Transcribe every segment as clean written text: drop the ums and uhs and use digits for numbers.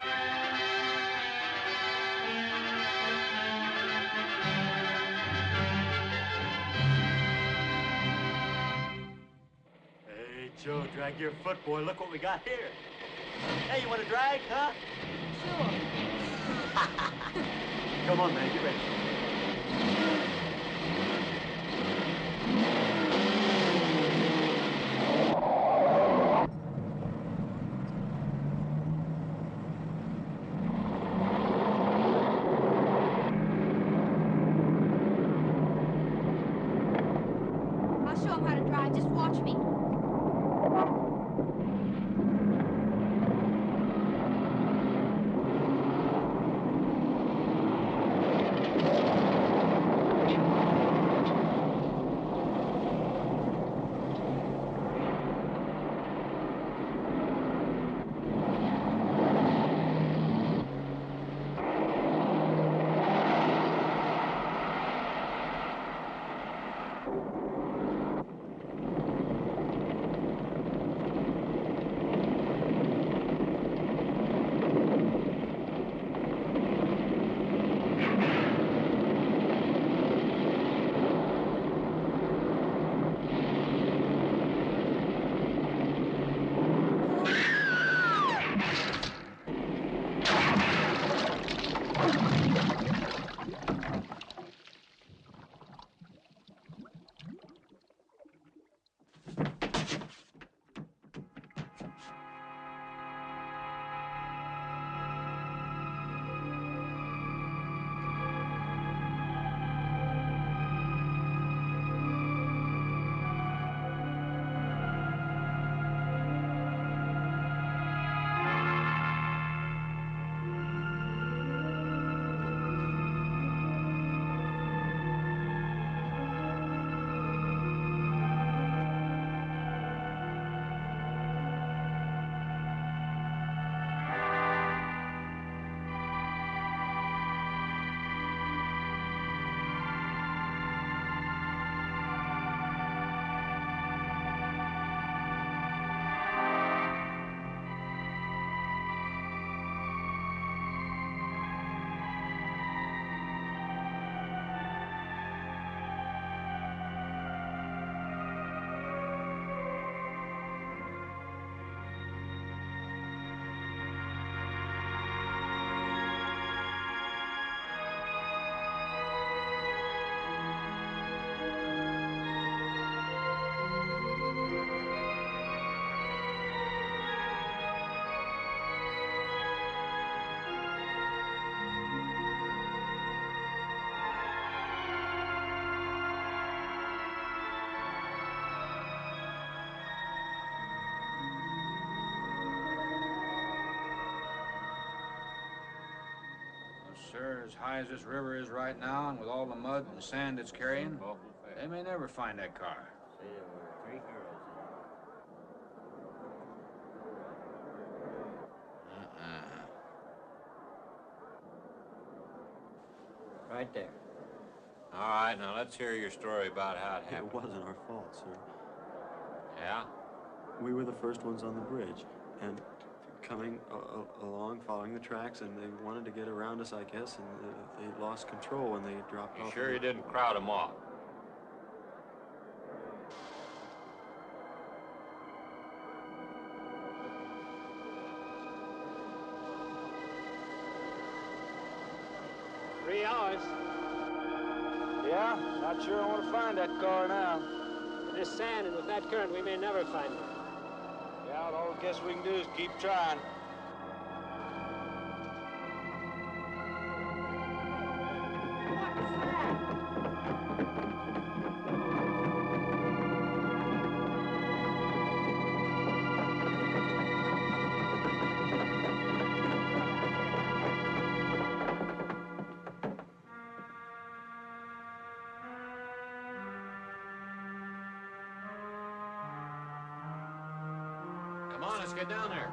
Hey, Joe, drag your foot, boy. Look what we got here. Hey, you want to drag, huh? Sure. Come on, man, get ready. I'll show him how to drive. Just watch me. Sir, as high as this river is right now, and with all the mud and sand it's carrying, they may never find that car. See, there were 3 girls. Right there. All right, now let's hear your story about how it happened. It wasn't our fault, sir. Yeah? We were the first ones on the bridge, and coming along, following the tracks, and they wanted to get around us, I guess, and they lost control when they dropped off. You sure you didn't crowd them off? Three hours. Yeah, not sure I want to find that car now. With this sand and with that current, we may never find it. Yeah, all I guess we can do is keep trying. Come on, let's get down there.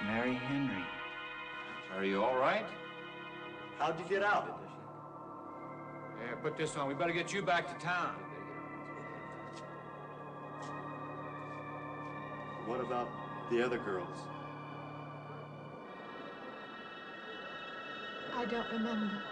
Mary Henry. Are you all right? How'd you get out? Here, put this on. We better get you back to town. What about the other girls? I don't remember.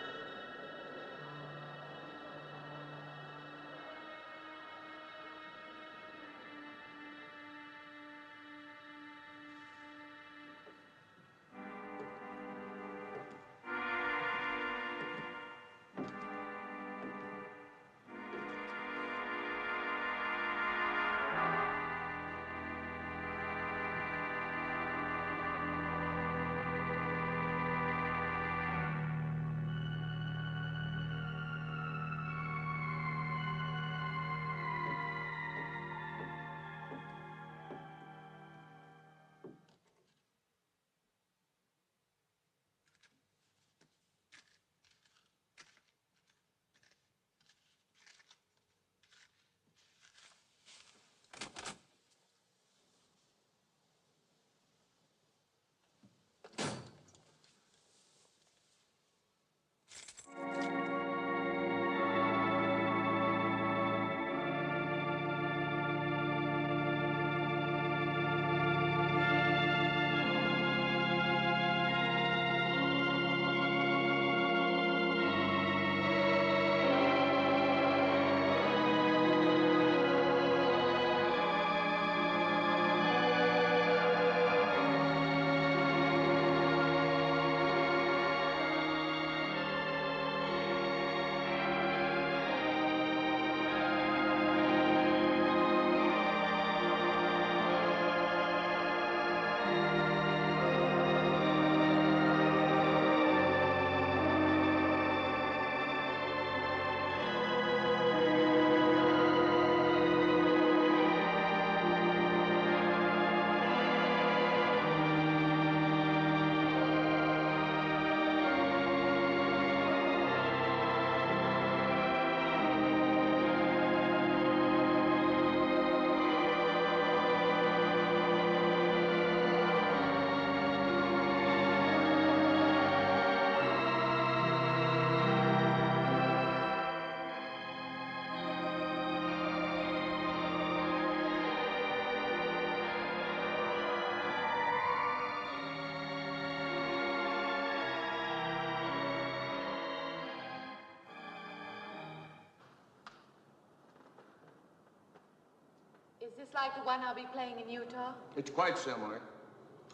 Is this like the one I'll be playing in Utah? It's quite similar.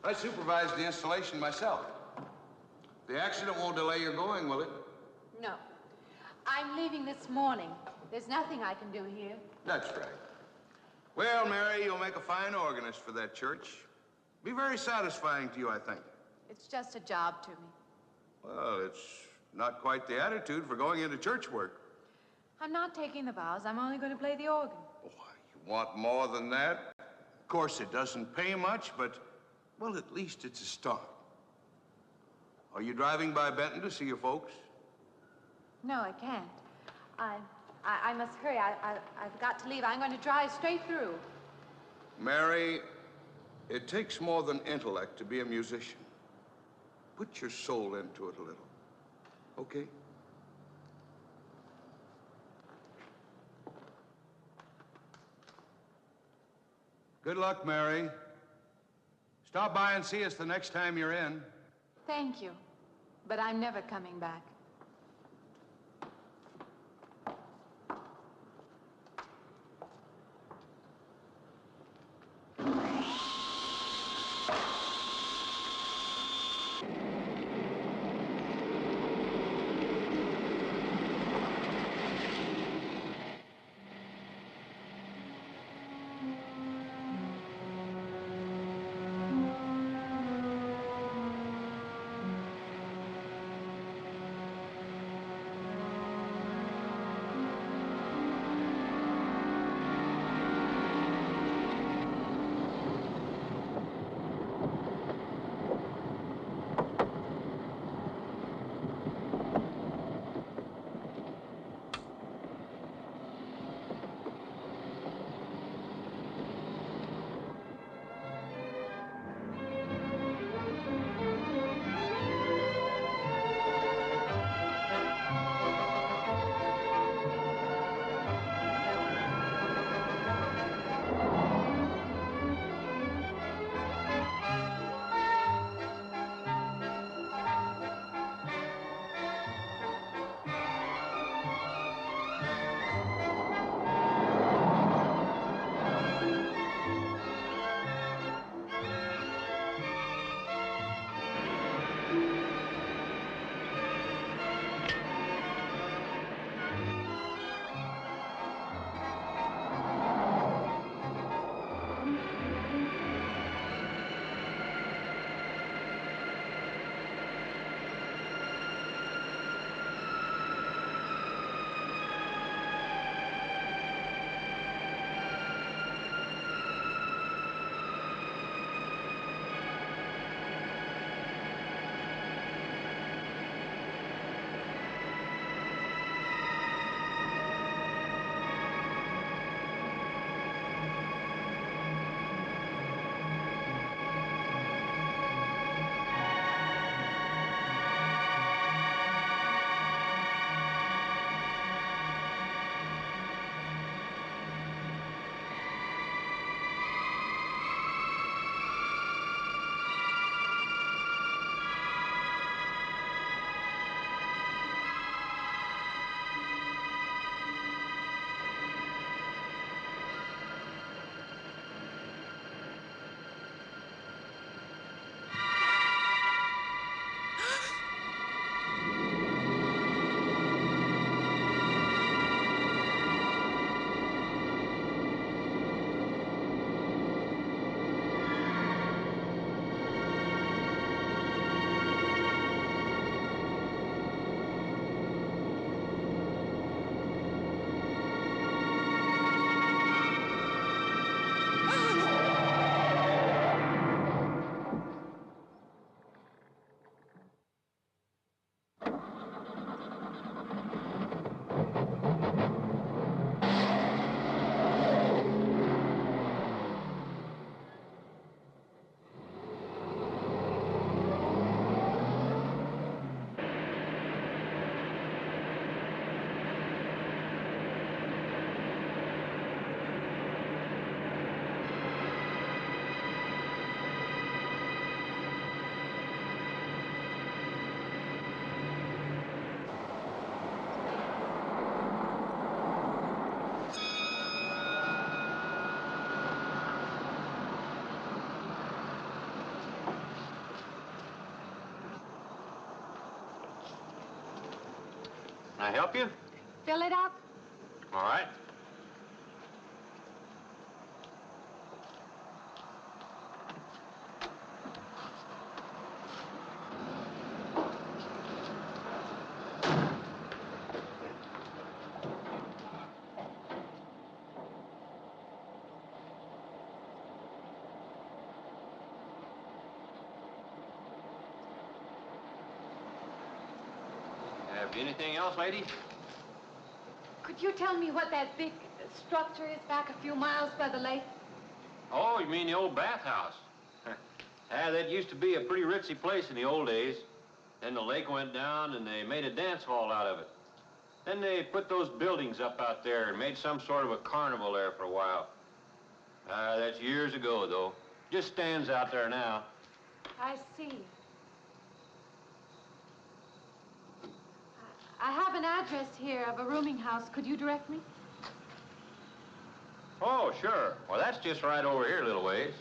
I supervised the installation myself. The accident won't delay your going, will it? No. I'm leaving this morning. There's nothing I can do here. That's right. Well, Mary, you'll make a fine organist for that church. Be very satisfying to you, I think. It's just a job to me. Well, it's not quite the attitude for going into church work. I'm not taking the vows. I'm only going to play the organ. Oh, you want more than that? Of course, it doesn't pay much, but, well, at least it's a start. Are you driving by Benton to see your folks? No, I can't. I must hurry. I've got to leave. I'm going to drive straight through. Mary, it takes more than intellect to be a musician. Put your soul into it a little, okay? Good luck, Mary. Stop by and see us the next time you're in. Thank you. But I'm never coming back. Can I help you? Fill it up. All right. Have anything else, lady? Could you tell me what that big structure is back a few miles by the lake? Oh, you mean the old bathhouse? That used to be a pretty ritzy place in the old days. Then the lake went down and they made a dance hall out of it. Then they put those buildings up out there and made some sort of a carnival there for a while. That's years ago, though. Just stands out there now. I see. I have an address here of a rooming house. Could you direct me? Oh, sure. Well, that's just right over here a little ways.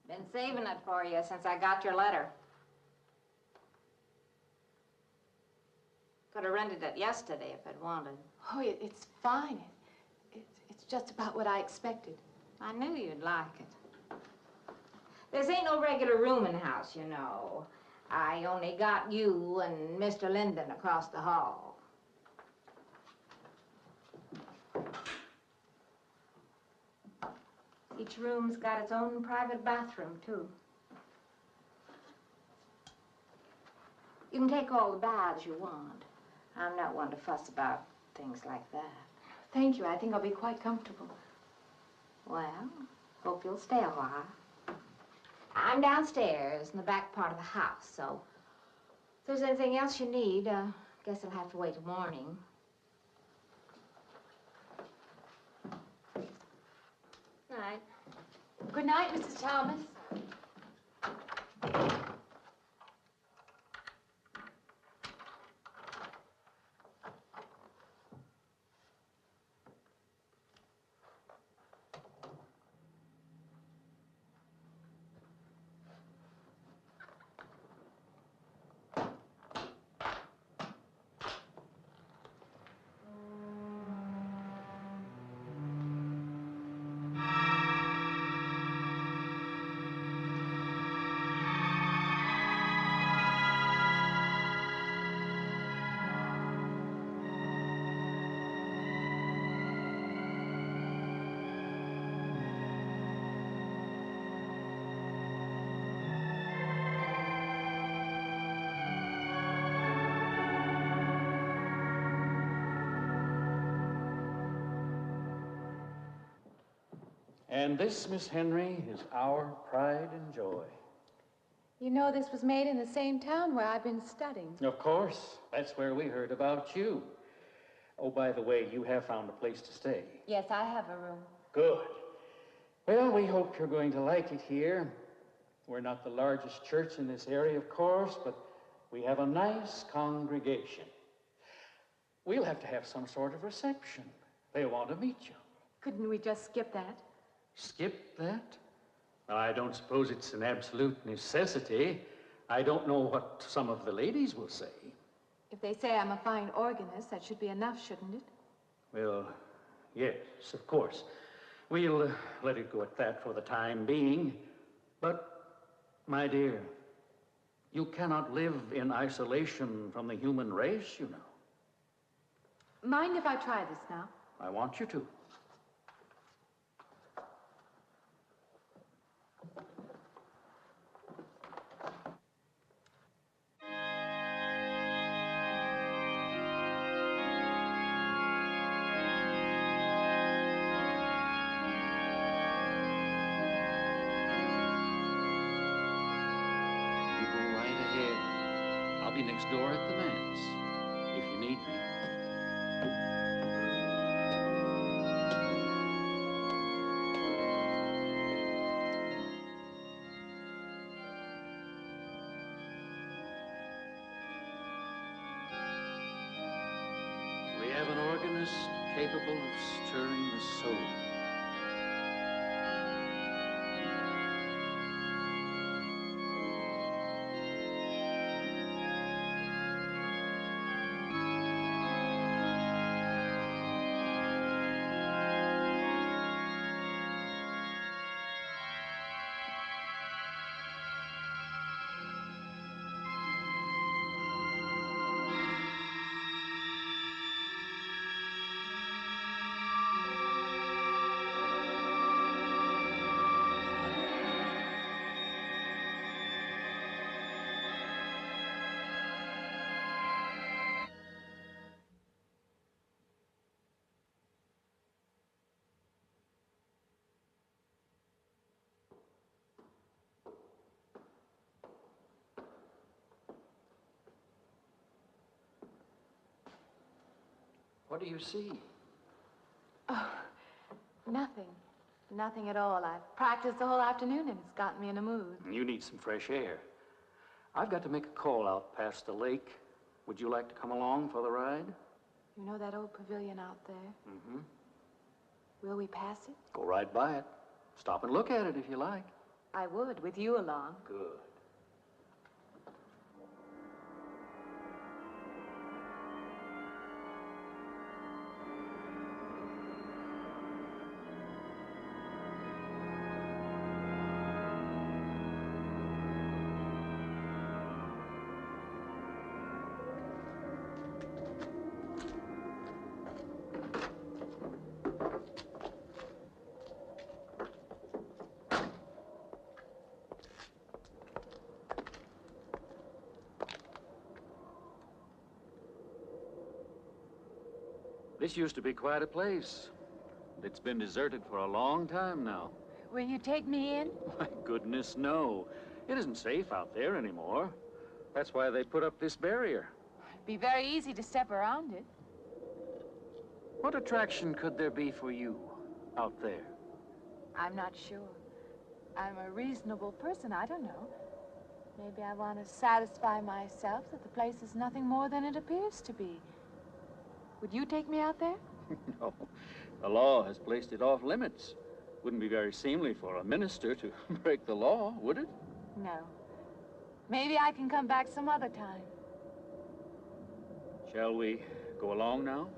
Been saving it for you since I got your letter. Could have rented it yesterday if I'd wanted. Oh, it's fine. It's just about what I expected. I knew you'd like it. This ain't no regular rooming house, you know. I only got you and Mr. Linden across the hall. Each room's got its own private bathroom, too. You can take all the baths you want. I'm not one to fuss about things like that. Thank you. I think I'll be quite comfortable. Well, hope you'll stay a while. I'm downstairs in the back part of the house, so if there's anything else you need, guess I'll have to wait till morning. Night. Good night, Mrs. Thomas. And this, Miss Henry, is our pride and joy. You know this was made in the same town where I've been studying. Of course. That's where we heard about you. Oh, by the way, you have found a place to stay. Yes, I have a room. Good. Well, we hope you're going to like it here. We're not the largest church in this area, of course, but we have a nice congregation. We'll have to have some sort of reception. They want to meet you. Couldn't we just skip that? Skip that? I don't suppose it's an absolute necessity. I don't know what some of the ladies will say. If they say I'm a fine organist, that should be enough, shouldn't it? Well, yes, of course. We'll let it go at that for the time being. But, my dear, you cannot live in isolation from the human race, you know. Mind if I try this now? I want you to. Next door at the manse, if you need me. We have an organist capable of stirring the soul. What do you see? Oh, nothing. Nothing at all. I've practiced the whole afternoon and it's gotten me in a mood. You need some fresh air. I've got to make a call out past the lake. Would you like to come along for the ride? You know that old pavilion out there? Mm-hmm. Will we pass it? Go right by it. Stop and look at it if you like. I would, with you along. Good. This used to be quite a place. It's been deserted for a long time now. Will you take me in? My goodness, no. It isn't safe out there anymore. That's why they put up this barrier. It'd be very easy to step around it. What attraction could there be for you out there? I'm not sure. I'm a reasonable person. I don't know. Maybe I want to satisfy myself that the place is nothing more than it appears to be. Would you take me out there? No. The law has placed it off limits. Wouldn't be very seemly for a minister to break the law, would it? No. Maybe I can come back some other time. Shall we go along now?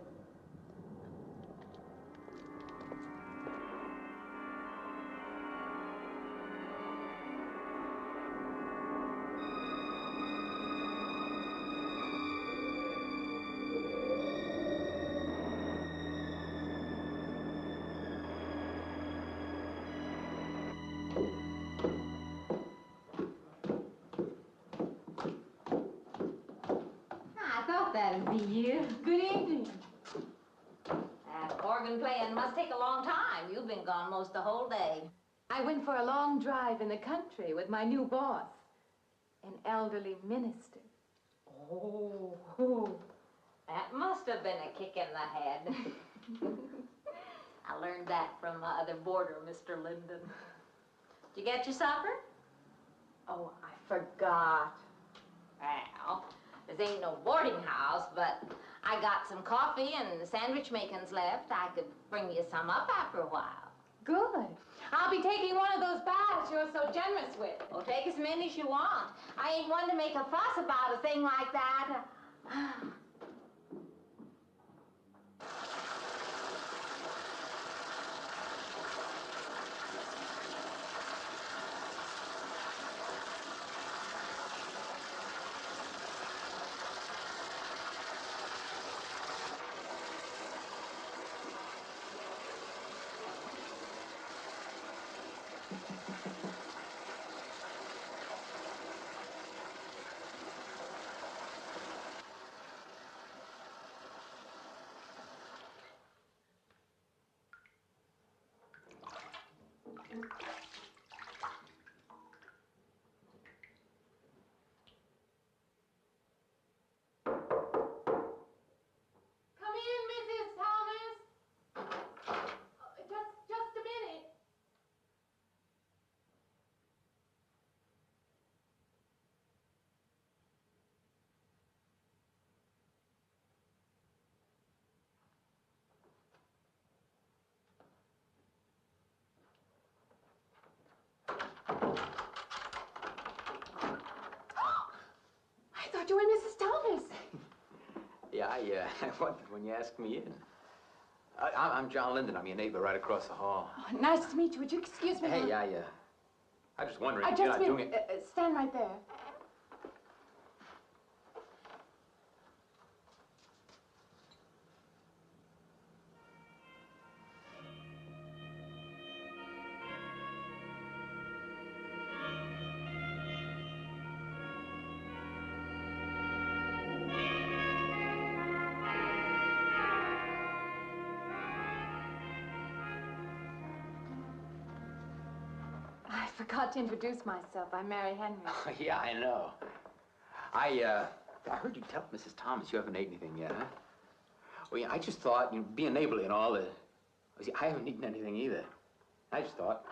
That'd be you. Good evening. That organ playing must take a long time. You've been gone most the whole day. I went for a long drive in the country with my new boss, an elderly minister. Oh, that must have been a kick in the head. I learned that from my other boarder, Mr. Linden. Did you get your supper? Oh, I forgot. Well, this ain't no boarding house, but I got some coffee and sandwich makings left. I could bring you some up after a while. Good. I'll be taking one of those baths you're so generous with. Well, take as many as you want. I ain't one to make a fuss about a thing like that. I thought you were Mrs. Thomas. Yeah, I wondered when you asked me in. I'm John Linden. I'm your neighbor right across the hall. Oh, nice to meet you. Would you excuse me? Hey, I was just wondering if I you're just not doing it. stand right there. I forgot to introduce myself. I'm Mary Henry. Oh, yeah, I know. I heard you tell Mrs. Thomas you haven't ate anything yet, huh? Well, yeah, I just thought, you know, being neighborly and all, see, I haven't eaten anything either. I just thought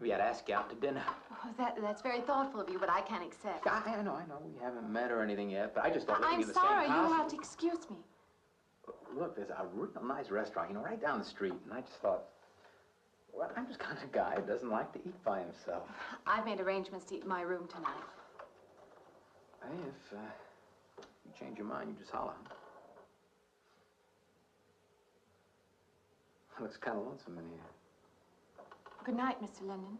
maybe I'd ask you out to dinner. Oh, that's very thoughtful of you, but I can't accept. I know. We haven't met or anything yet, but I just thought I'm living in the sorry, same house. you'll have to excuse me. Look, there's a real nice restaurant, you know, right down the street, and I just thought, well, I'm just kind of a guy who doesn't like to eat by himself. I've made arrangements to eat in my room tonight. Hey, if you change your mind, you just holler. Looks kind of lonesome in here. Good night, Mr. Linden.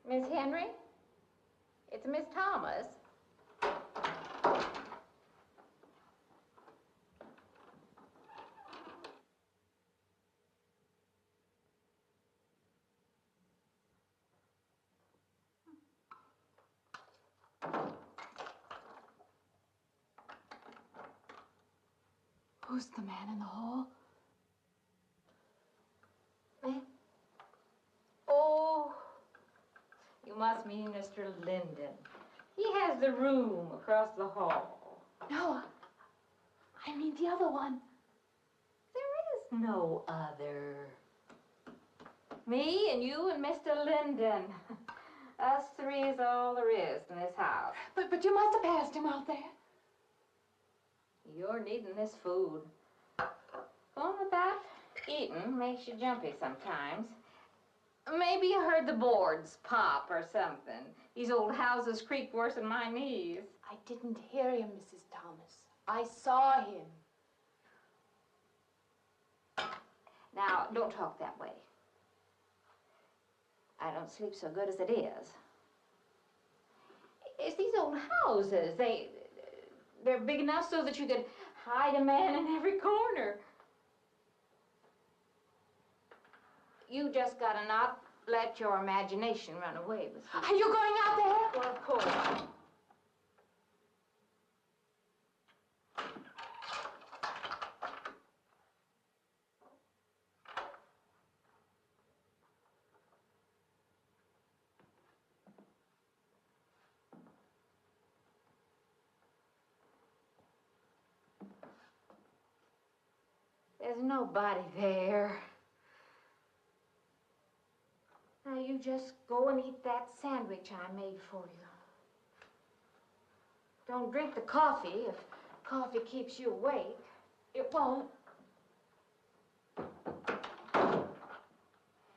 Miss Henry? It's Miss Thomas. Who's the man in the hall? Me? Oh, you must mean Mr. Linden. He has the room across the hall. No, I mean the other one. There is no other. Me and you and Mr. Linden. Us three is all there is in this house. But you must have passed him out there. You're needing this food. Going about eating makes you jumpy sometimes. Maybe you heard the boards pop or something. These old houses creak worse than my knees. I didn't hear him, Mrs. Thomas. I saw him. Now, don't talk that way. I don't sleep so good as it is. It's these old houses. They're big enough so that you could hide a man in every corner. You just gotta not let your imagination run away with you. Are you going out there? Well, of course. There's nobody there. Now you just go and eat that sandwich I made for you. Don't drink the coffee if coffee keeps you awake. It won't.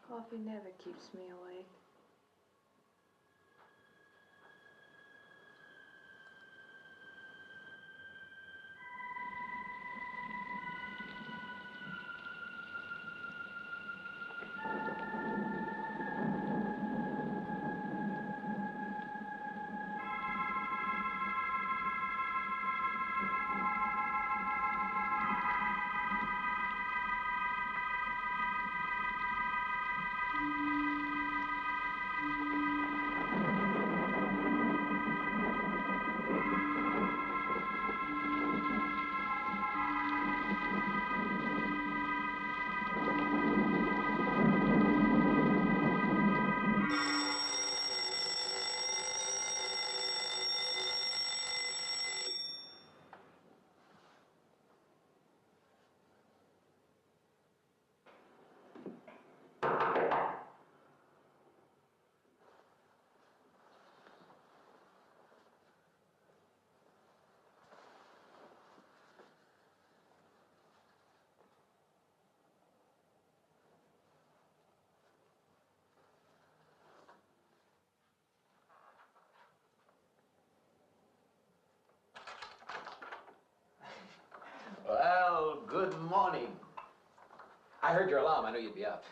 Coffee never keeps me awake. I heard your alarm. I knew you'd be up.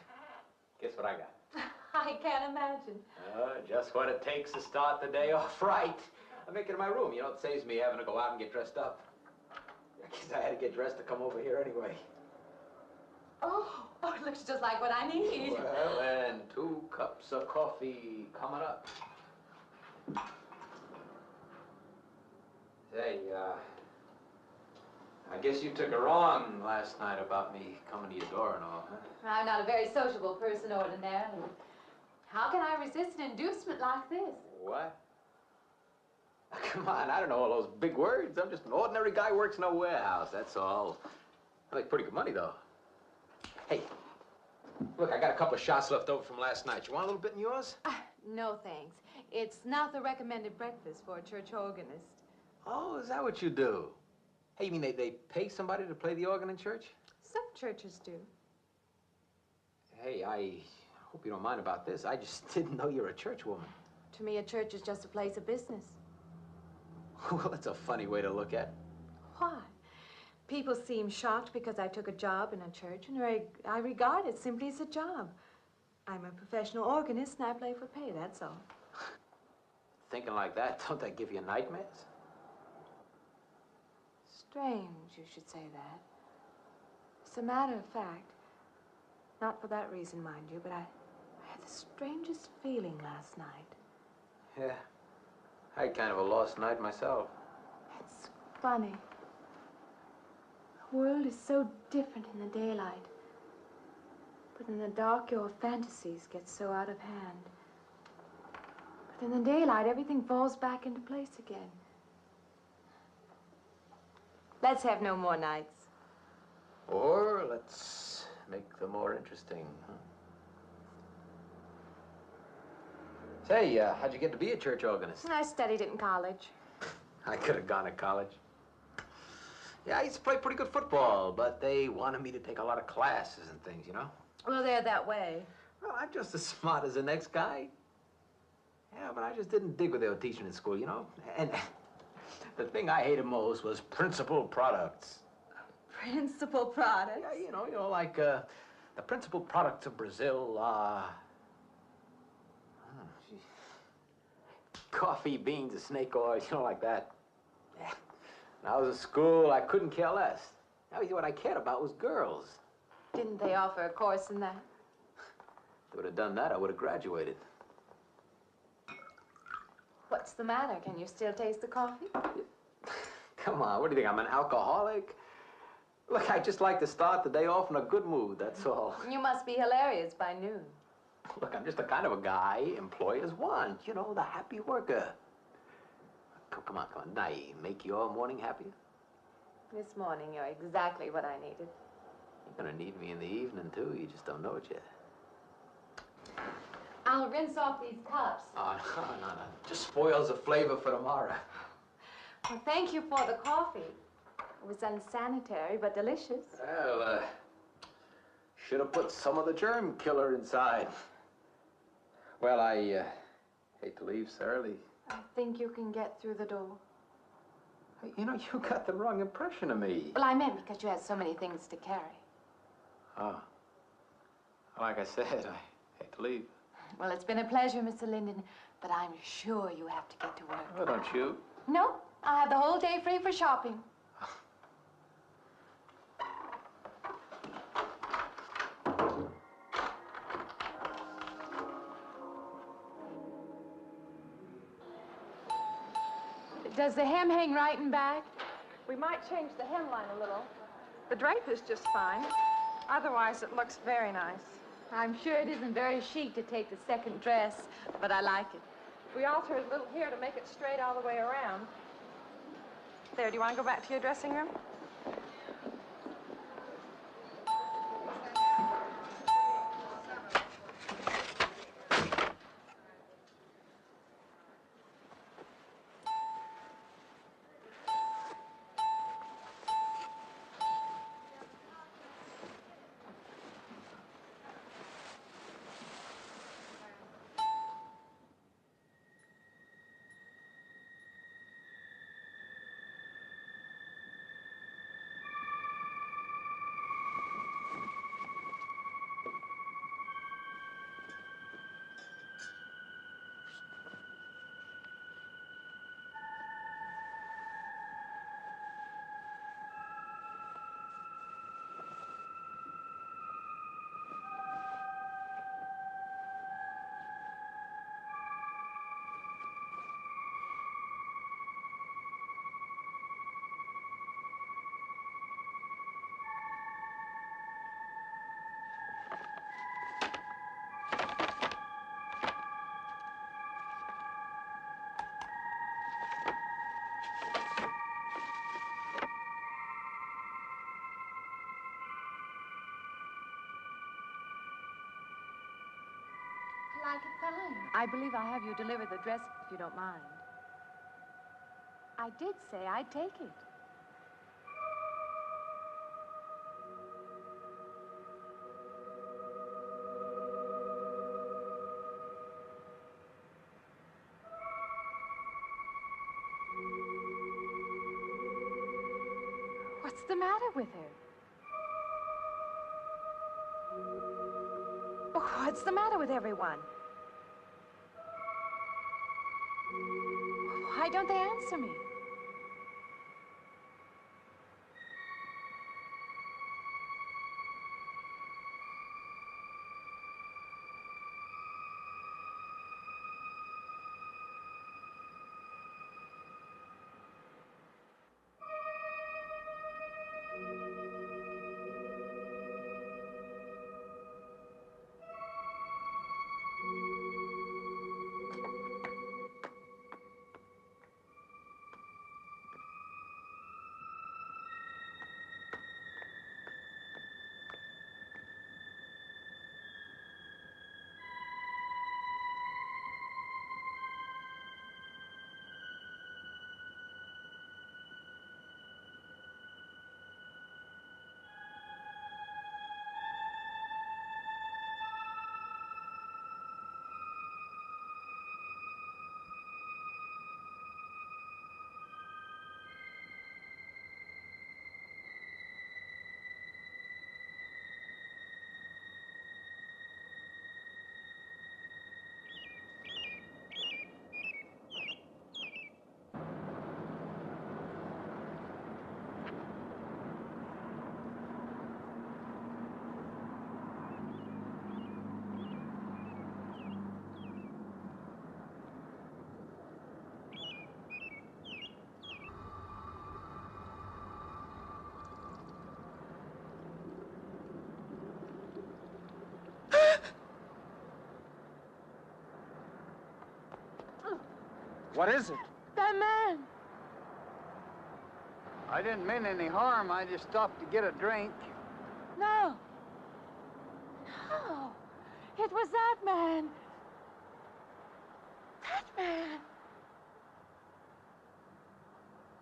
Guess what I got? I can't imagine. Just what it takes to start the day off right. I make it in my room. You know, it saves me having to go out and get dressed up. I guess I had to get dressed to come over here anyway. Oh, it looks just like what I need. Well, and 2 cups of coffee coming up. Say, I guess you took it wrong last night about me coming to your door and all, huh? I'm not a very sociable person ordinarily. How can I resist an inducement like this? What? Come on, I don't know all those big words. I'm just an ordinary guy who works in a warehouse, that's all. I make pretty good money, though. Hey, look, I got a couple of shots left over from last night. You want a little bit in yours? No, thanks. It's not the recommended breakfast for a church organist. Oh, is that what you do? Hey, you mean they pay somebody to play the organ in church? Some churches do. Hey, I hope you don't mind about this. I just didn't know you're a church woman. To me, a church is just a place of business. Well, that's a funny way to look at it. Why? People seem shocked because I took a job in a church, and I regard it simply as a job. I'm a professional organist, and I play for pay, that's all. Thinking like that, don't that give you nightmares? Strange you should say that. As a matter of fact, not for that reason, mind you, but I had the strangest feeling last night. Yeah, I had kind of a lost night myself. It's funny. The world is so different in the daylight. But in the dark, your fantasies get so out of hand. But in the daylight, everything falls back into place again. Let's have no more nights. Or let's make them more interesting, huh? Say, how'd you get to be a church organist? I studied it in college. I could have gone to college. Yeah, I used to play pretty good football, but they wanted me to take a lot of classes and things, you know? Well, they're that way. Well, I'm just as smart as the next guy. Yeah, but I just didn't dig what they were teaching in school, you know? And the thing I hated most was principal products. Principal products? Yeah, you know, like the principal products of Brazil are... coffee, beans, and snake oil, you know, like that. Yeah. When I was in school, I couldn't care less. Now, what I cared about was girls. Didn't they offer a course in that? If they would have done that, I would have graduated. What's the matter? Can you still taste the coffee? Come on, what do you think, I'm an alcoholic? Look, I just like to start the day off in a good mood, that's all. You must be hilarious by noon. Look, I'm just the kind of a guy employers want, you know, the happy worker. Come on, now you make your morning happier? This morning, you're exactly what I needed. You're gonna need me in the evening, too. You just don't know it yet. I'll rinse off these cups. Oh, no. Just spoils the flavor for tomorrow. Well, thank you for the coffee. It was unsanitary, but delicious. Well, should have put some of the germ killer inside. Well, I hate to leave so early. I think you can get through the door. You know, you got the wrong impression of me. Well, I meant because you had so many things to carry. Oh. Like I said, I hate to leave. Well, it's been a pleasure, Mr. Linden, but I'm sure you have to get to work. Oh, don't you? No, I have the whole day free for shopping. Does the hem hang right and back? We might change the hemline a little. The drape is just fine. Otherwise, it looks very nice. I'm sure it isn't very chic to take the second dress, but I like it. We alter a little here to make it straight all the way around. There, do you want to go back to your dressing room? like it fine. I believe I have you deliver the dress, if you don't mind. I did say I'd take it. What's the matter with her? What's the matter with everyone? Why don't they answer me? What is it? That man! I didn't mean any harm. I just stopped to get a drink. No. No. It was that man. That man.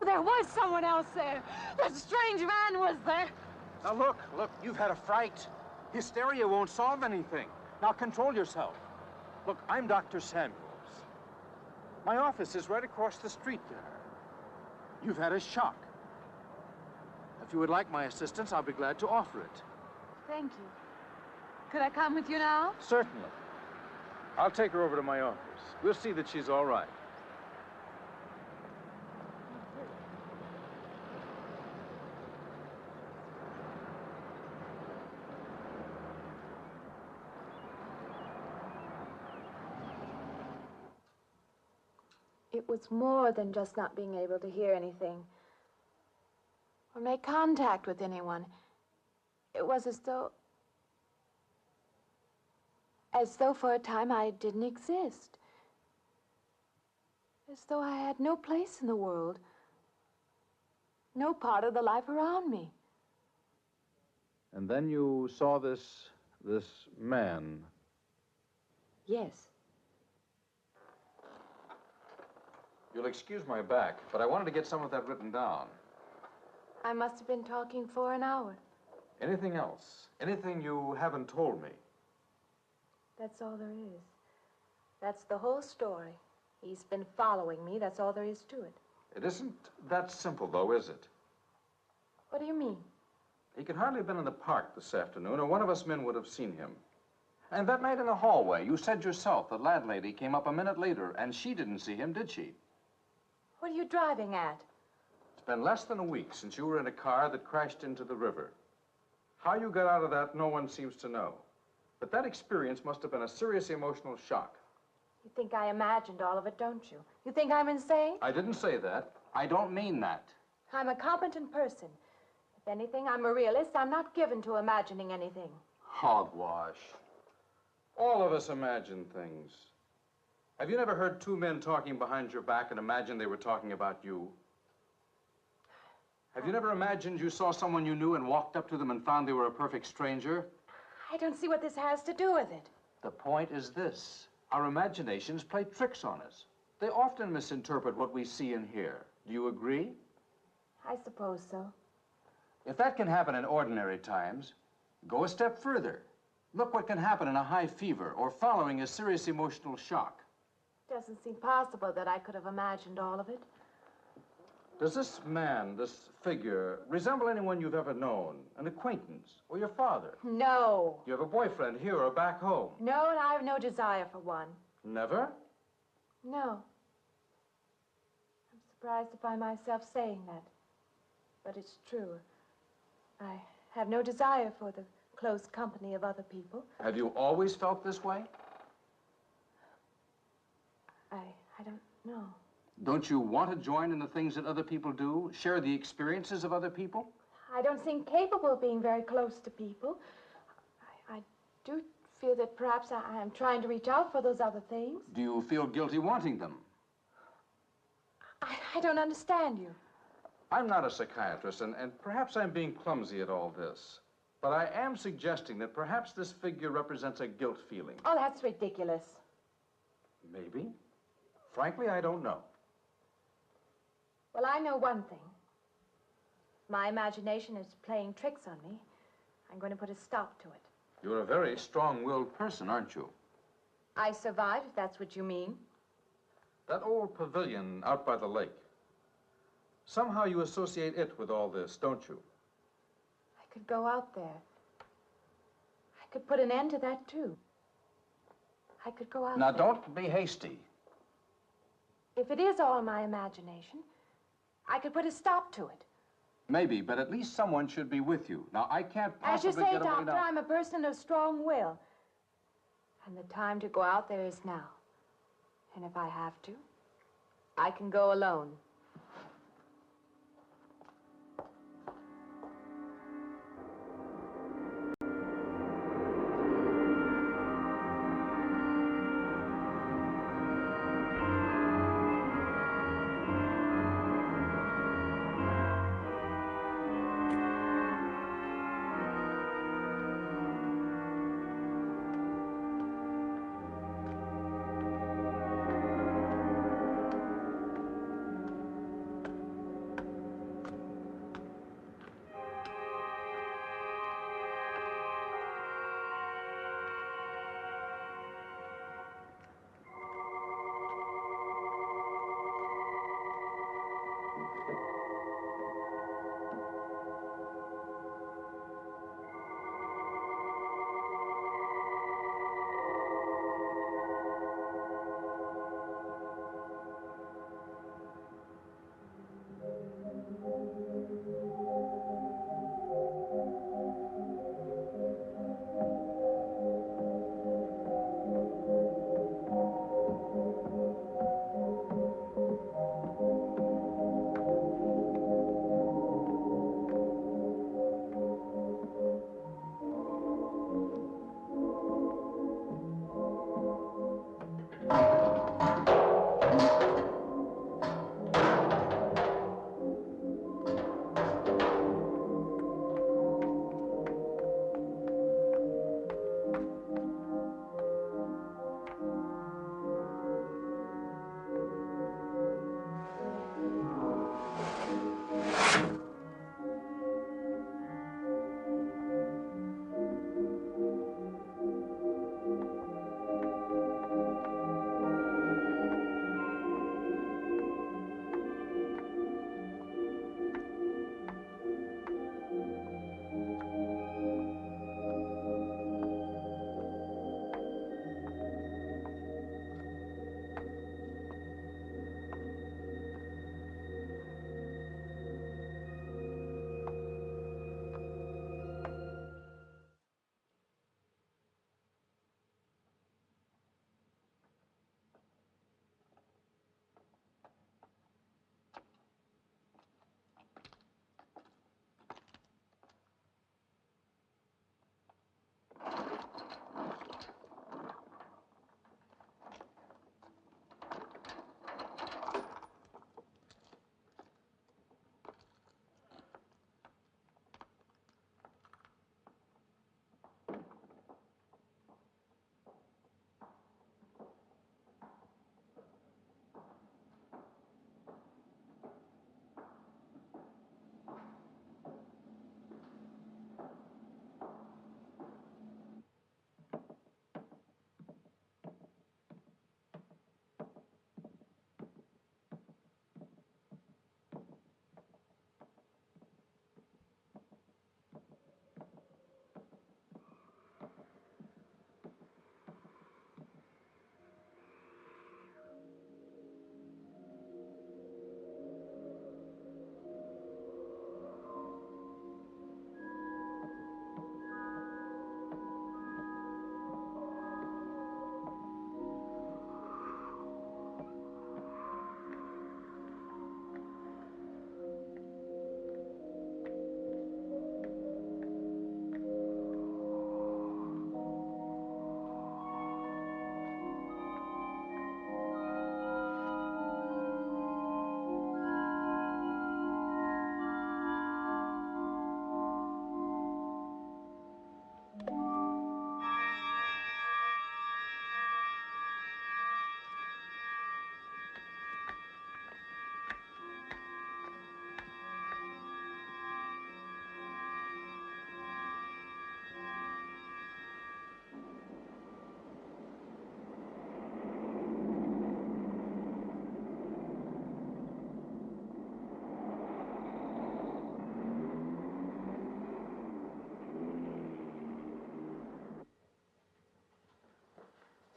There was someone else there. That strange man was there. Now look, you've had a fright. Hysteria won't solve anything. Now control yourself. Look, I'm Dr. Samuels. My office is right across the street there. You've had a shock. If you would like my assistance, I'll be glad to offer it. Thank you. Could I come with you now? Certainly. I'll take her over to my office. We'll see that she's all right. It was more than just not being able to hear anything or make contact with anyone. It was as though for a time I didn't exist. As though I had no place in the world, no part of the life around me. And then you saw this man. Yes. You'll excuse my back, but I wanted to get some of that written down. I must have been talking for an hour. Anything else? Anything you haven't told me? That's all there is. That's the whole story. He's been following me. That's all there is to it. It isn't that simple, though, is it? What do you mean? He could hardly have been in the park this afternoon, or one of us men would have seen him. And that night in the hallway, you said yourself the landlady came up a minute later, and she didn't see him, did she? What are you driving at? It's been less than a week since you were in a car that crashed into the river. How you got out of that, no one seems to know. But that experience must have been a serious emotional shock. You think I imagined all of it, don't you? You think I'm insane? I didn't say that. I don't mean that. I'm a competent person. If anything, I'm a realist. I'm not given to imagining anything. Hogwash. All of us imagine things. Have you never heard two men talking behind your back and imagined they were talking about you? Have you never imagined you saw someone you knew and walked up to them and found they were a perfect stranger? I don't see what this has to do with it. The point is this. Our imaginations play tricks on us. They often misinterpret what we see and hear. Do you agree? I suppose so. If that can happen in ordinary times, go a step further. Look what can happen in a high fever or following a serious emotional shock. Doesn't seem possible that I could have imagined all of it. Does this man, this figure, resemble anyone you've ever known? An acquaintance or your father? No. You have a boyfriend here or back home? No, and I have no desire for one. Never? No. I'm surprised to find myself saying that. But it's true. I have no desire for the close company of other people. Have you always felt this way? I don't know. Don't you want to join in the things that other people do? Share the experiences of other people? I don't seem capable of being very close to people. I do feel that perhaps I am trying to reach out for those other things. Do you feel guilty wanting them? I don't understand you. I'm not a psychiatrist, and perhaps I'm being clumsy at all this. But I am suggesting that perhaps this figure represents a guilt feeling. Oh, that's ridiculous. Maybe. Frankly, I don't know. Well, I know one thing. My imagination is playing tricks on me. I'm going to put a stop to it. You're a very strong-willed person, aren't you? I survived, if that's what you mean. That old pavilion out by the lake. Somehow you associate it with all this, don't you? I could go out there. I could put an end to that, too. I could go out Now, there. don't be hasty. If it is all my imagination, I could put a stop to it. Maybe, but at least someone should be with you. Now, I can't As you possibly say, get away Doctor, now. I'm a person of strong will. And the time to go out there is now. And if I have to, I can go alone.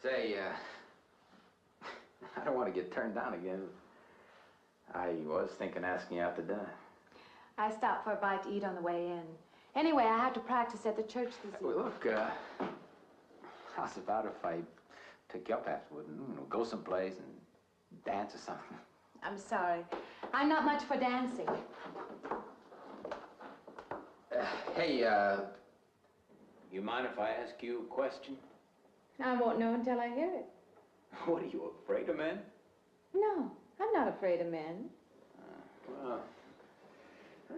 Say, I don't want to get turned down again. I was thinking asking you out to dinner. I stopped for a bite to eat on the way in. Anyway, I have to practice at the church this evening. Well, look, how's about if I took you up afterward and go someplace and dance or something? I'm sorry. I'm not much for dancing. Hey, you mind if I ask you a question? I won't know until I hear it. What, are you afraid of men? No, I'm not afraid of men. Well,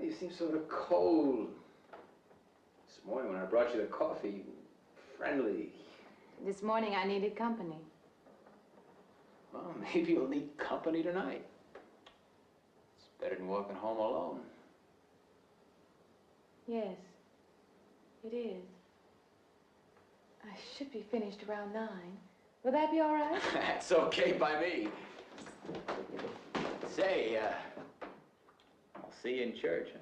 you seem sort of cold. This morning when I brought you the coffee, friendly. This morning I needed company. Well, maybe you'll need company tonight. It's better than walking home alone. Yes, it is. I should be finished around 9. Will that be all right? That's okay by me. Say, I'll see you in church, huh?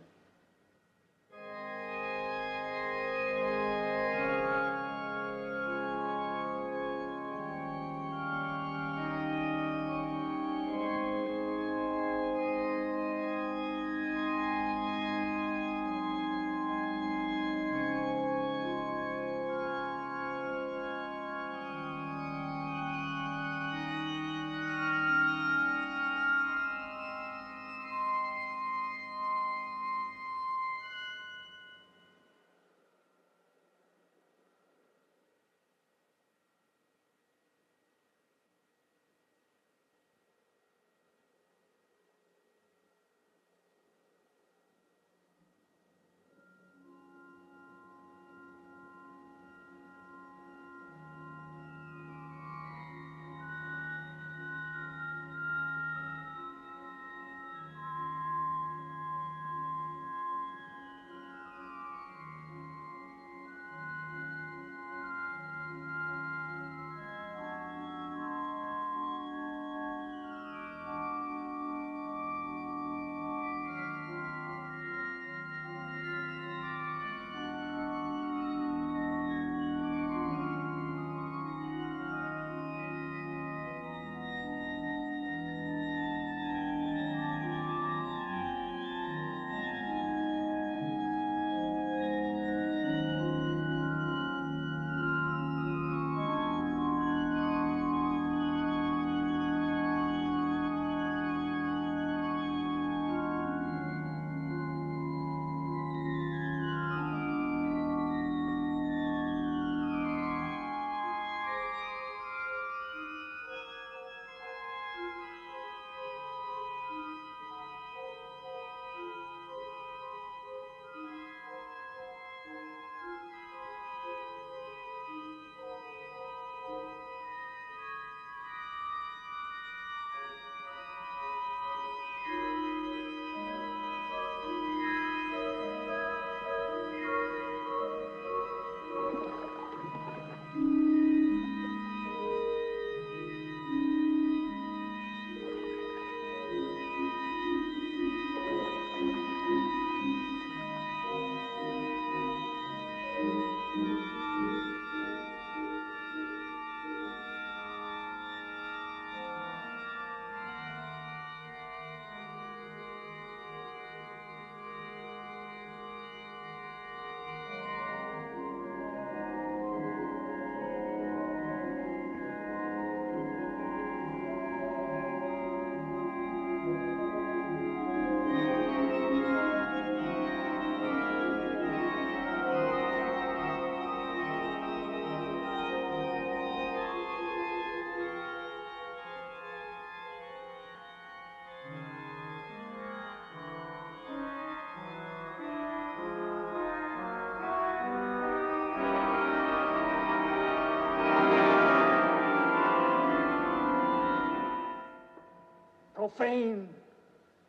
Profane,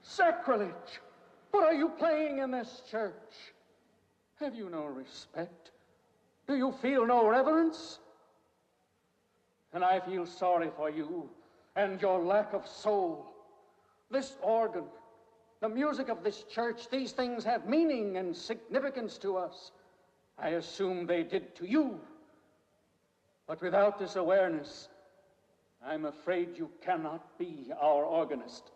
sacrilege. What are you playing in this church? Have you no respect? Do you feel no reverence? And I feel sorry for you and your lack of soul. This organ, the music of this church, these things have meaning and significance to us. I assume they did to you. But without this awareness, I'm afraid you cannot be our organist.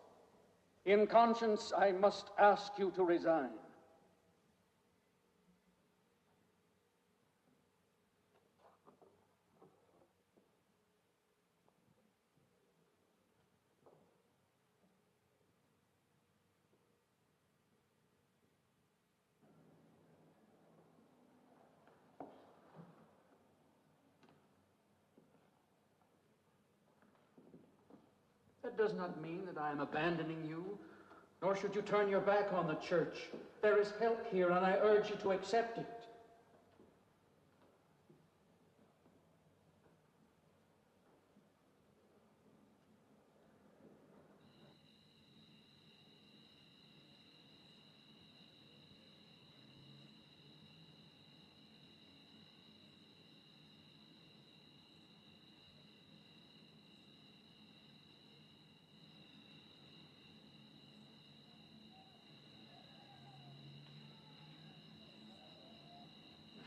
In conscience, I must ask you to resign. That does not mean that I am abandoning you, nor should you turn your back on the church. There is help here, and I urge you to accept it.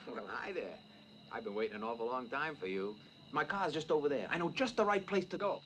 Well, hi there. I've been waiting an awful long time for you. My car's just over there. I know just the right place to go.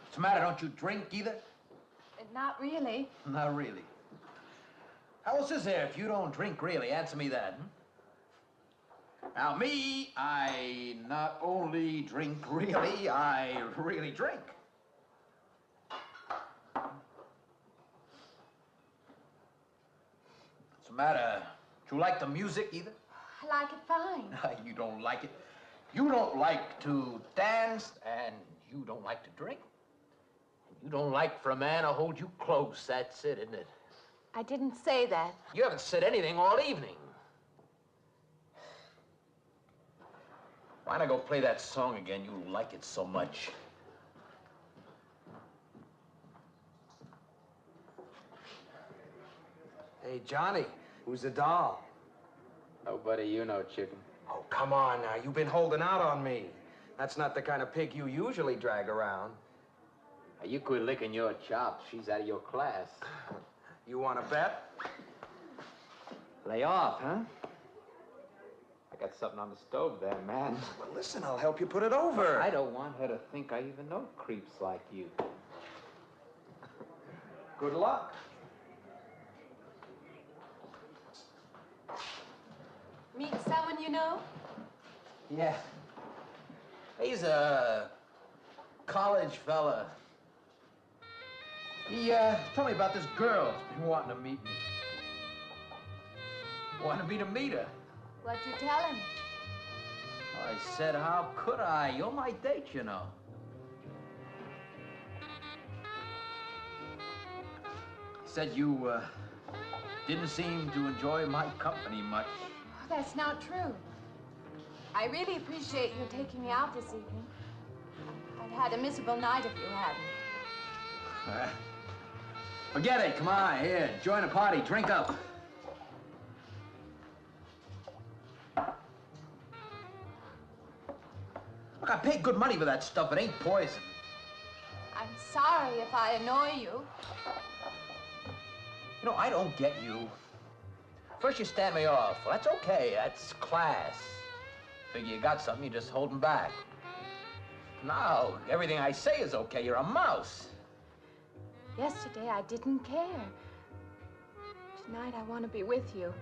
What's the matter? Don't you drink either? Not really. Not really. How else is there if you don't drink really? Answer me that. Now, me, I not only drink really, I really drink. What's the matter? Do you like the music either? I like it fine. You don't like it. You don't like to dance, and you don't like to drink. You don't like for a man to hold you close. That's it, isn't it? I didn't say that. You haven't said anything all evening. Why not go play that song again? You like it so much. Hey, Johnny, who's the doll? Nobody you know, chicken. Oh, come on now. You've been holding out on me. That's not the kind of pig you usually drag around. Now, you quit licking your chops. She's out of your class. You want to bet? Lay off, huh? I got something on the stove there, man. Well, listen, I'll help you put it over. I don't want her to think I even know creeps like you. Good luck. Meet someone you know? Yeah. He's a college fella. He told me about this girl who's been wanting to meet me. Wanted me to meet her. What'd you tell him? I said, how could I? You're my date, you know. He said you didn't seem to enjoy my company much. Oh, that's not true. I really appreciate you taking me out this evening. I'd had a miserable night if you hadn't. Forget it. Come on, here, join the party. Drink up. Look, I paid good money for that stuff. It ain't poison. I'm sorry if I annoy you. You know, I don't get you. First you stand me off. Well, that's okay. That's class. Figure you got something, you just holding back. Now, everything I say is okay. You're a mouse. Yesterday, I didn't care. Tonight, I want to be with you.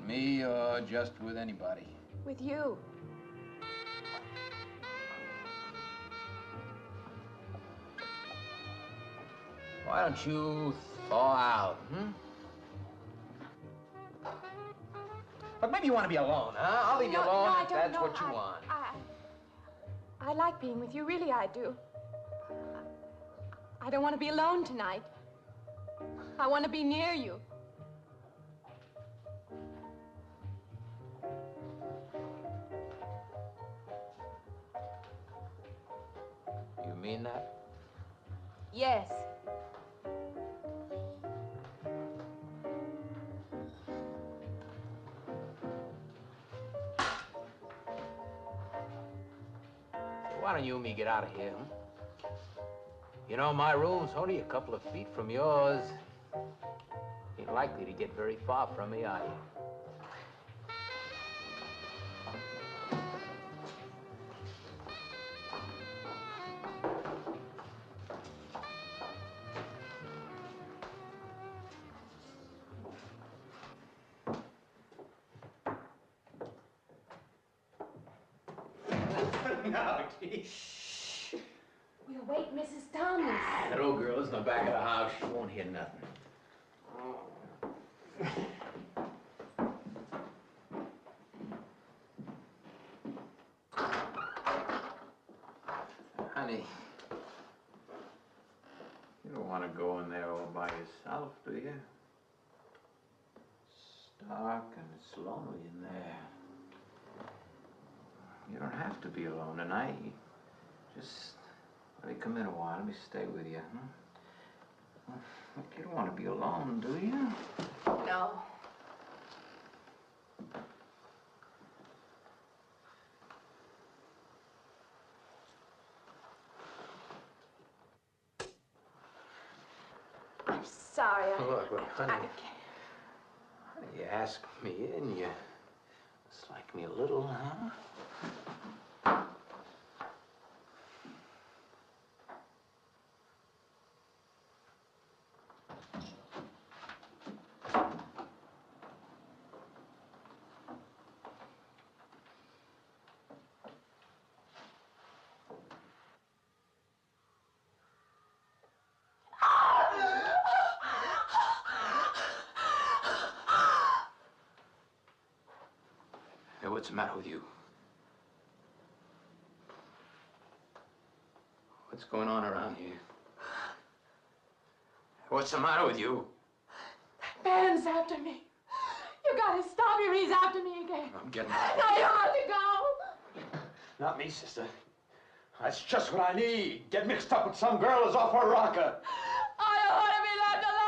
Me or just with anybody? With you. Why don't you thaw out, But maybe you want to be alone, huh? I'll leave you alone no, if that's what you want. I like being with you, really I do. I don't want to be alone tonight. I want to be near you. You mean that? Yes. Why don't you and me get out of here, huh? You know, my room's only a couple of feet from yours. Ain't likely to get very far from me, are you? No, gee. We'll wake Mrs. Thomas. That old girl is in the back of the house. She won't hear nothing. Honey, you don't want to go in there all by yourself, do you? It's dark and it's lonely in there. You don't have to be alone tonight. Just let me come in a while. Let me stay with you, huh? Look, you don't want to be alone, do you? No. I'm sorry. Look, honey. Honey, you asked me in, you dislike me a little, huh? Hey, what's the matter with you? What's going on around here? What's the matter with you? Man's after me. You gotta stop him. He's after me again. I'm getting out. Now you have to go. Not me, sister. That's just what I need. Get mixed up with some girl who's off her rocker. I don't want to be left alone.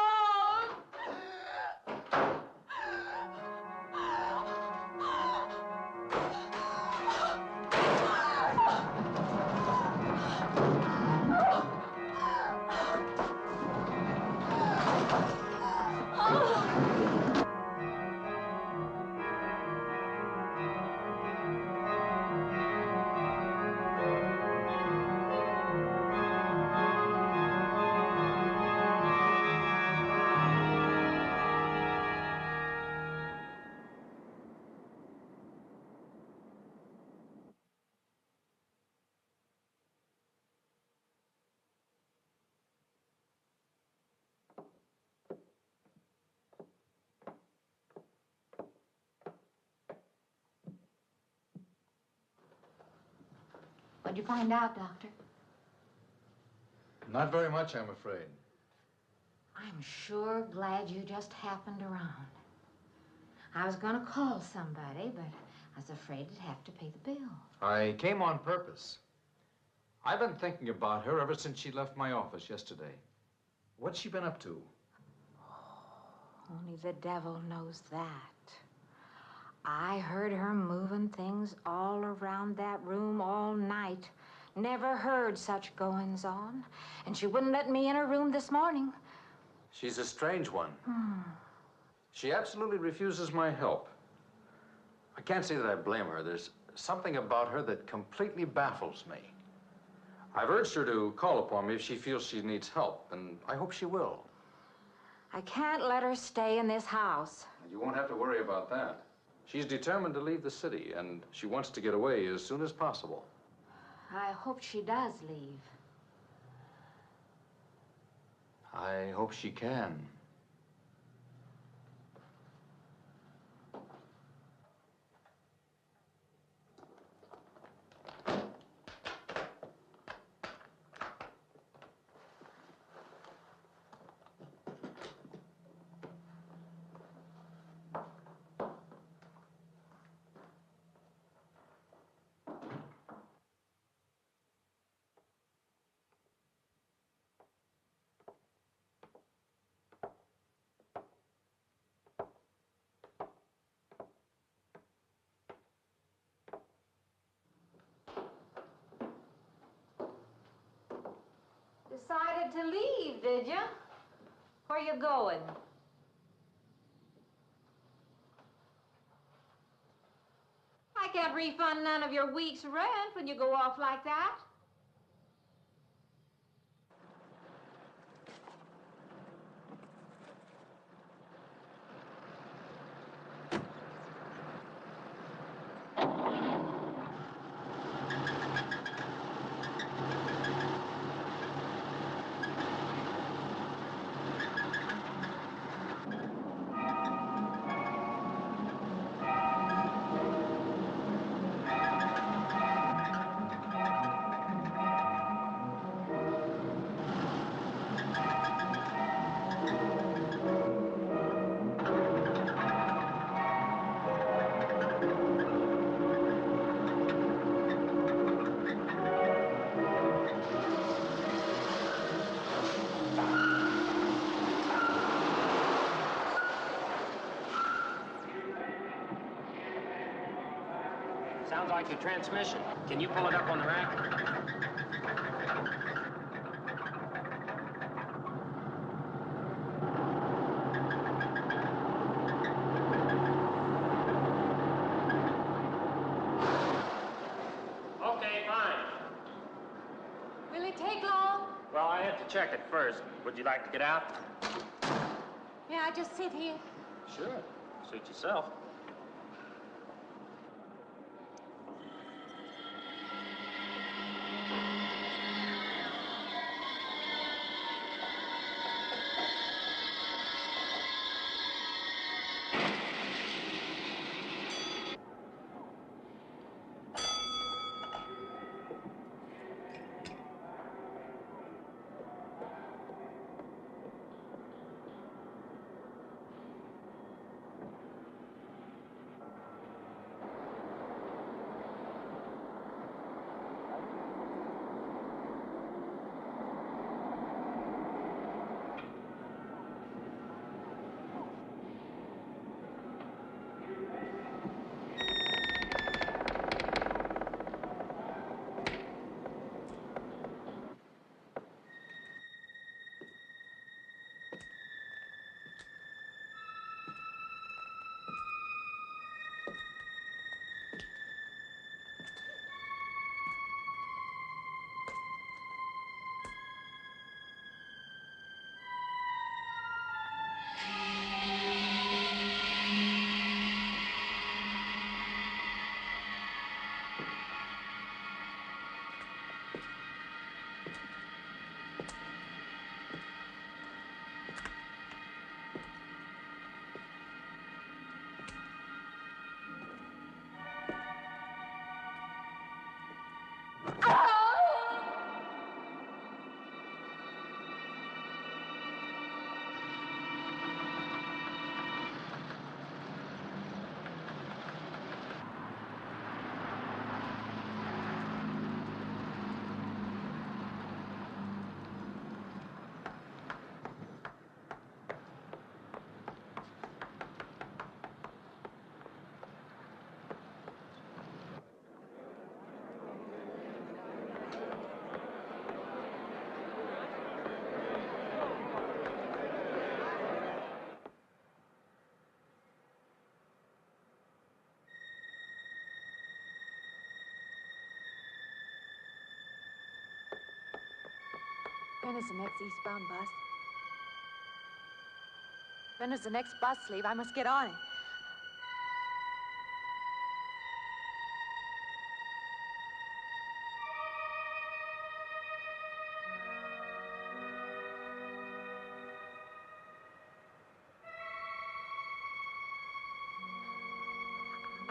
What'd you find out, Doctor? Not very much, I'm afraid. I'm sure glad you just happened around. I was gonna call somebody, but I was afraid I'd have to pay the bill. I came on purpose. I've been thinking about her ever since she left my office yesterday. What's she been up to? Only the devil knows that. I heard her moving things all around that room all night. Never heard such goings on. And she wouldn't let me in her room this morning. She's a strange one. She absolutely refuses my help. I can't say that I blame her. There's something about her that completely baffles me. I've urged her to call upon me if she feels she needs help, and I hope she will. I can't let her stay in this house. You won't have to worry about that. She's determined to leave the city, and she wants to get away as soon as possible. I hope she does leave. I hope she can. Decided to leave, did you? Where you going? I can't refund none of your week's rent when you go off like that. Sounds like your transmission. Can you pull it up on the rack? Okay, fine. Will it take long? Well, I have to check it first. Would you like to get out? May I just sit here? Sure. Suit yourself. When is the next eastbound bus? When does the next bus leave? I must get on it.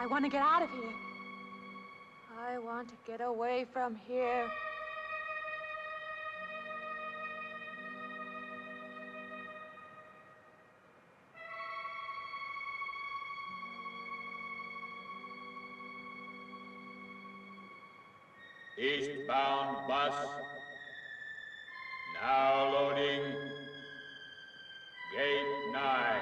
I want to get out of here. I want to get away from here. Eastbound bus. Now loading. Gate 9.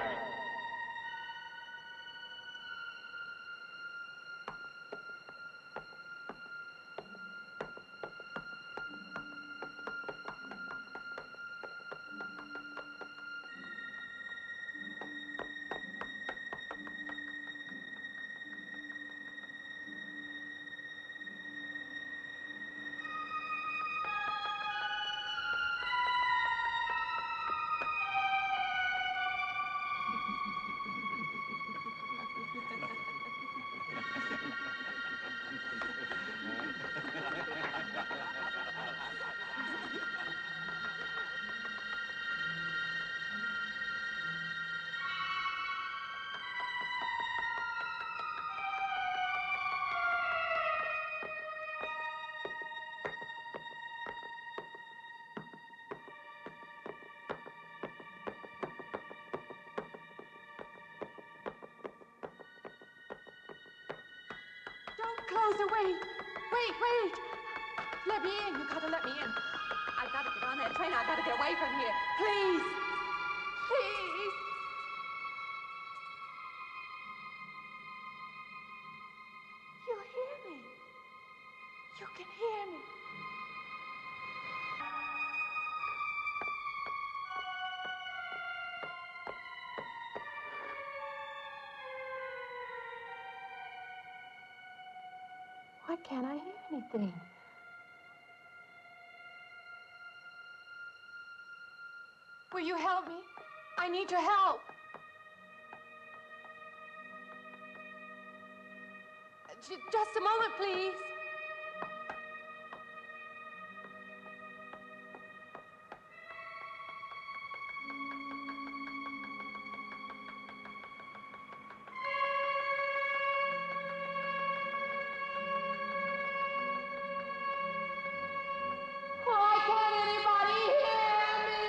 Don't close her. Wait. Wait. Let me in. You gotta let me in. I gotta get on that train. I gotta get away from here. Please. Please. You hear me. You can hear me. Why can't I hear anything? Will you help me? I need your help. Just a moment, please. Why can't anybody hear me?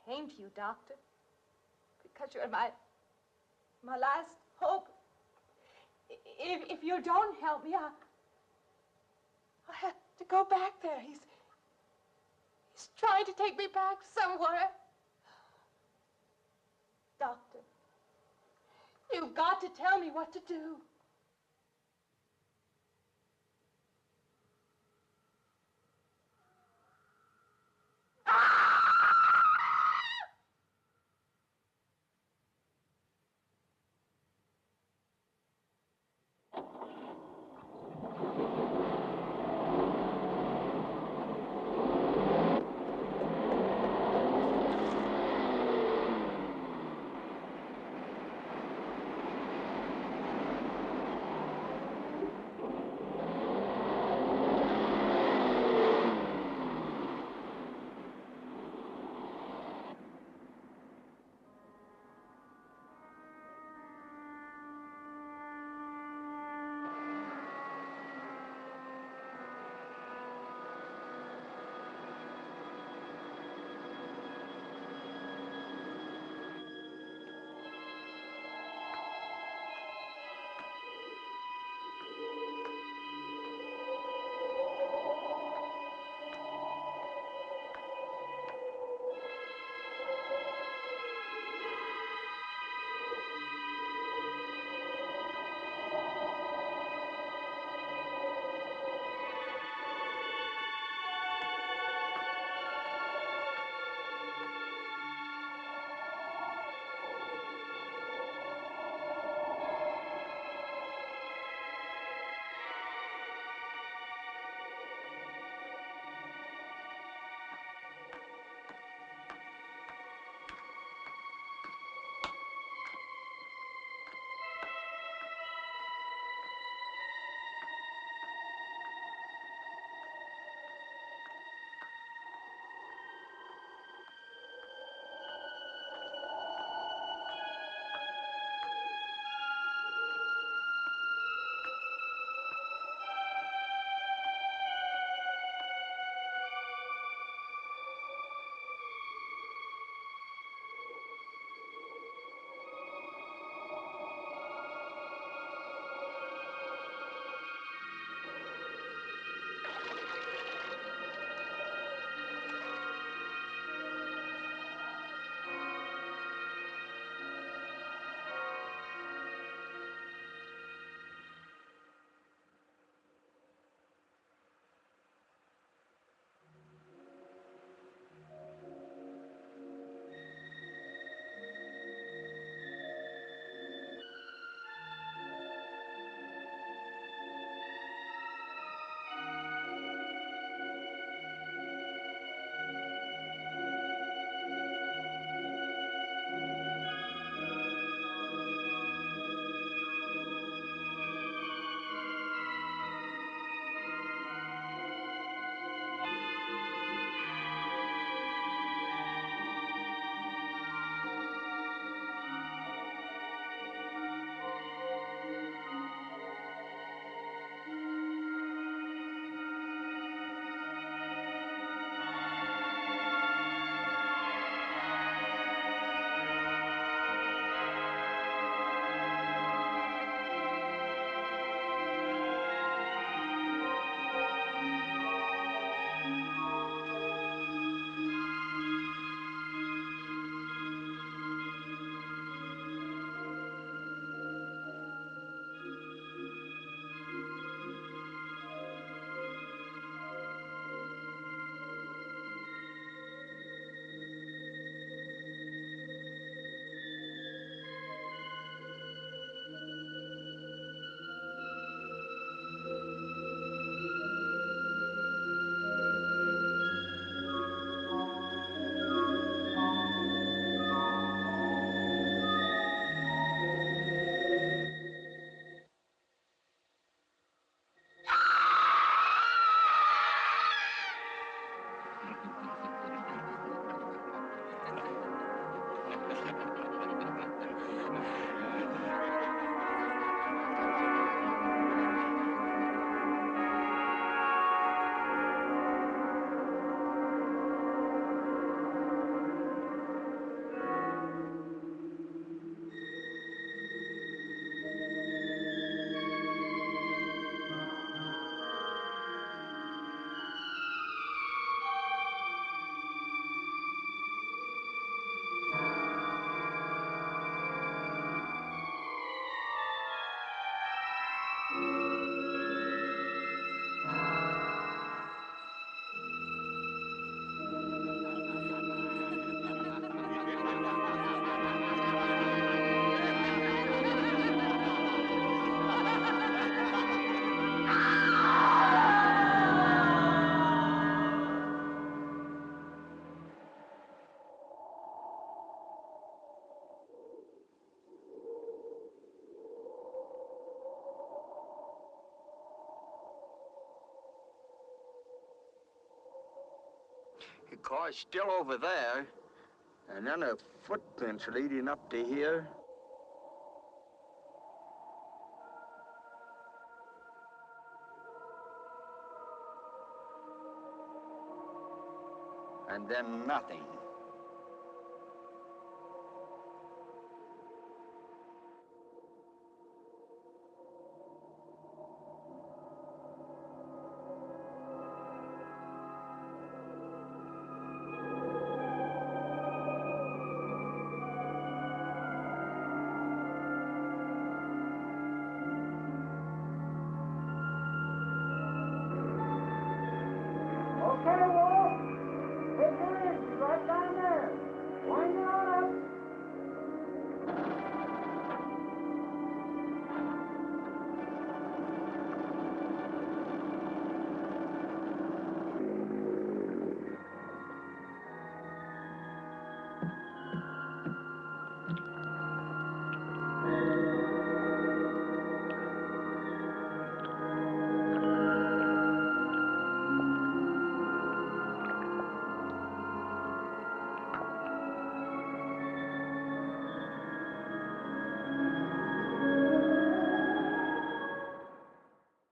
Came to you, Doctor, because you're my last hope. If you don't help me, I'll have to go back there. He's trying to take me back somewhere. Doctor, you've got to tell me what to do. The car's still over there. And then the footprints leading up to here. And then nothing. Okay, Wolf. Take your easy right down there. Wind her on